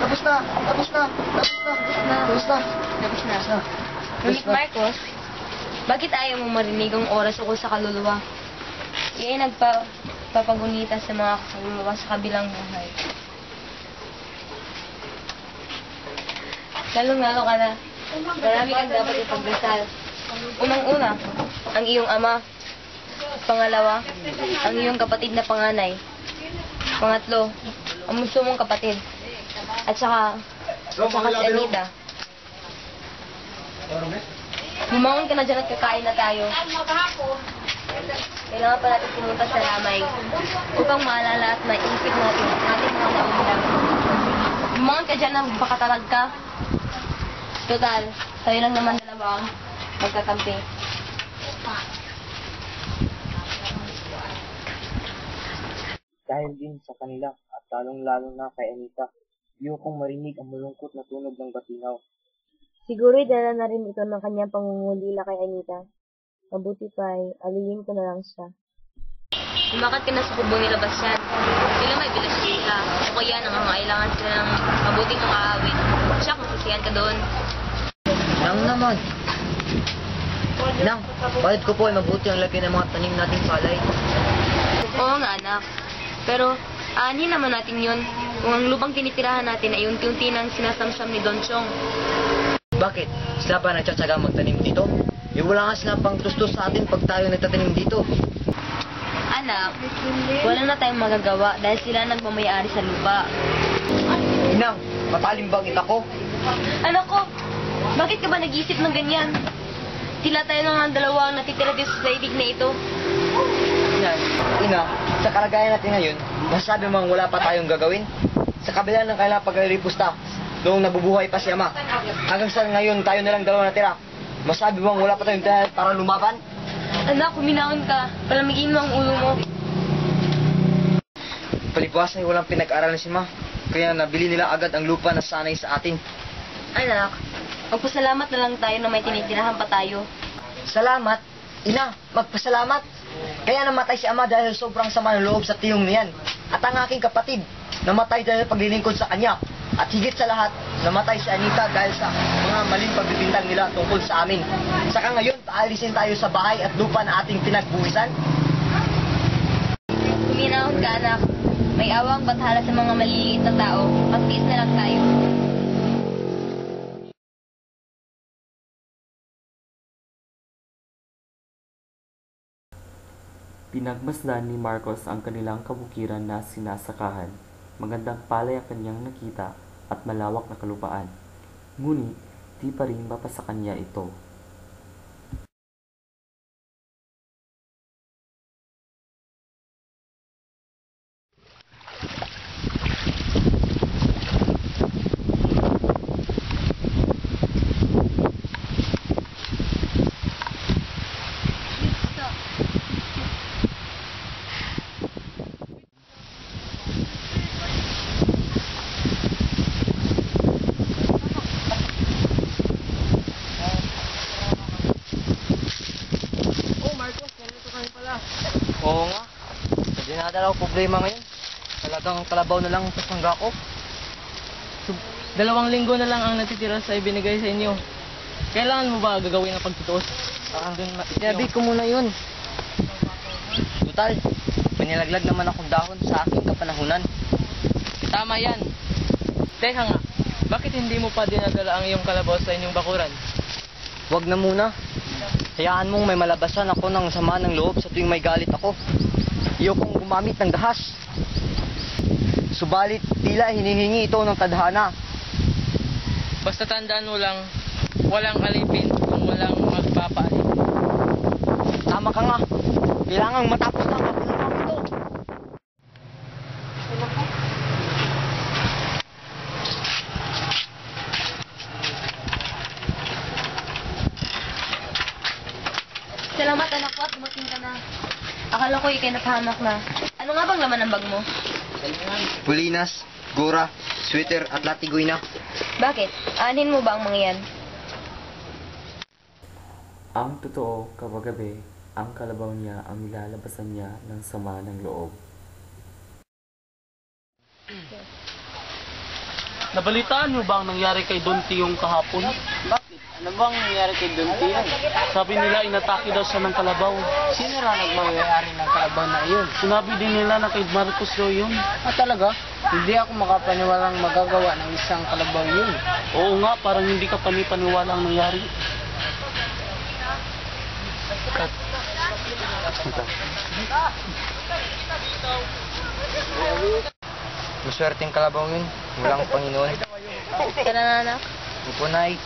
Tapos na. Ngunit Marcos, bakit ayaw mo marinig ang oras ukol sa kaluluwa? Iyan nagpapagunita sa mga kaluluwa sa kabilang buhay. Lalong-lalo ka na. Marami kang dapat ipagdasal. Unang-una, ang iyong ama. Pangalawa, ang iyong kapatid na panganay. Pangatlo, ang bunso mong kapatid. At saka si Anita. Bumangon ka na dyan at kakain na tayo. Kailangan pa natin pumunta sa lamay upang maalala at maisip natin ang ating mga naulang. Bumangon ka dyan na bakatarag ka. Total, tayo lang naman dalawa ang magkakampi. Dahil din sa kanila at lalong-lalo na kay Anita, ayokong marinig ang malungkot na tunog ng batinaw. Siguro'y dala na rin ito ng kanyang pangungulila kay Anita. Mabuti pa'y aliwin ko na lang siya. Lumakat ka na sa kubo nila Bastian. Sila may bilas sila. O kaya nangangailangan sila ng mabuting makaawit. Siya kung sisiyan ka doon. Nang naman! Nang, bakit ko po ay mabuti ang lagay ng mga tanim nating palay? Oo nga anak. Pero aanhin naman natin yun kung ang lubang tinitirahan natin ay unti-unti nang sinasamsam ni Don Chong. Bakit? Sila pa nagtsatsaga magtanim dito? Wala nga silang pang tustos sa atin pag tayo nagtatanim dito. Anak, wala na tayong magagawa dahil sila nagmamayari sa lupa. Inang, matalimbang ko. Anak ko, bakit ka ba nag-isip ng ganyan? Tila tayo lang ang dalawa ang natitira dito sa daigdig na ito. Ina, sa kalagayan natin ngayon, masasabi mong wala pa tayong gagawin. Sa kabila ng kailangang paglilipusta, noong nabubuhay pa si Ama, hanggang sa ngayon tayo nalang dalawa natira. Masabi mong wala pa tayong talent para lumaban? Anak, kuminahon ka. Palamigin mo ang ulo mo. Palibhas ay walang pinag-aralan si Ma, kaya nabili nila agad ang lupa na sanay sa atin. Anak, magpasalamat na lang tayo na may tinitirahan pa tayo. Salamat? Ina, magpasalamat. Kaya namatay si Ama dahil sobrang sama ng loob sa tiyong niyan. At ang aking kapatid, namatay dahil paglilingkod sa kanya. At higit sa lahat, namatay si Anita dahil sa mga maling pagbibintang nila tungkol sa amin. Saka ngayon, paalisin tayo sa bahay at lupa na ating pinagbuwisan. Kuminahon ka, anak. May awang bathala sa mga maliliit na tao. Magtiis na lang tayo. Pinagmasdan ni Marcos ang kanilang kabukiran na sinasakahan. Magandang palay ang kanyang nakita at malawak na kalupaan. Ngunit, di pa rin mapasa kanya ito. Oo nga. Sa dinadala ko problema ngayon. Talagang kalabaw na lang ang pasangga ko. 2 linggo na lang ang natitira sa ibinigay sa inyo. Kailangan mo ba gagawin ang pagtutuos? Sinabi ko muna yun. Total, manilaglag naman akong dahon sa aking kapanahunan. Tama yan. Teka nga, bakit hindi mo pa dinadala ang iyong kalabaw sa inyong bakuran? Huwag na muna. Hayaan mong may malabasan ako ng sama ng loob sa tuwing may galit ako. Ayokong gumamit ng dahas. Subalit, tila hinihingi ito ng tadhana. Basta tandaan mo lang, walang alipin kung walang magpapaalipin. Tama ka nga. Kailangang matapos na ang kapulungan ito. Salamat anak ko at dumating ka na. Akala ko ikay napahamak na. Ano nga bang laman ng bag mo? Pulinas, gura, sweater at latigoy na. Bakit? Aanin mo ba ang mga yan? Ang totoo, kapagabi, ang kalabaw niya ang nilalabasan niya ng sama ng loob. Nabalitaan niyo ba ang nangyari kay Don Tiyong kahapon? Bakit? Ano bang nangyari kay Don Tiyong? Sabi nila inatake daw siya ng kalabaw. Sino raw nagmamayari ng kalabaw na iyon? Sinabi din nila na kay Marcos daw yun. Ah, talaga? Hindi ako makapaniwalang magagawa ng isang kalabaw yun. Oo nga, parang hindi ka panipaniwala ang nangyari. Maswerteng kalabaw yun. Walang Panginoon. Tara na, anak. Upo, Nay.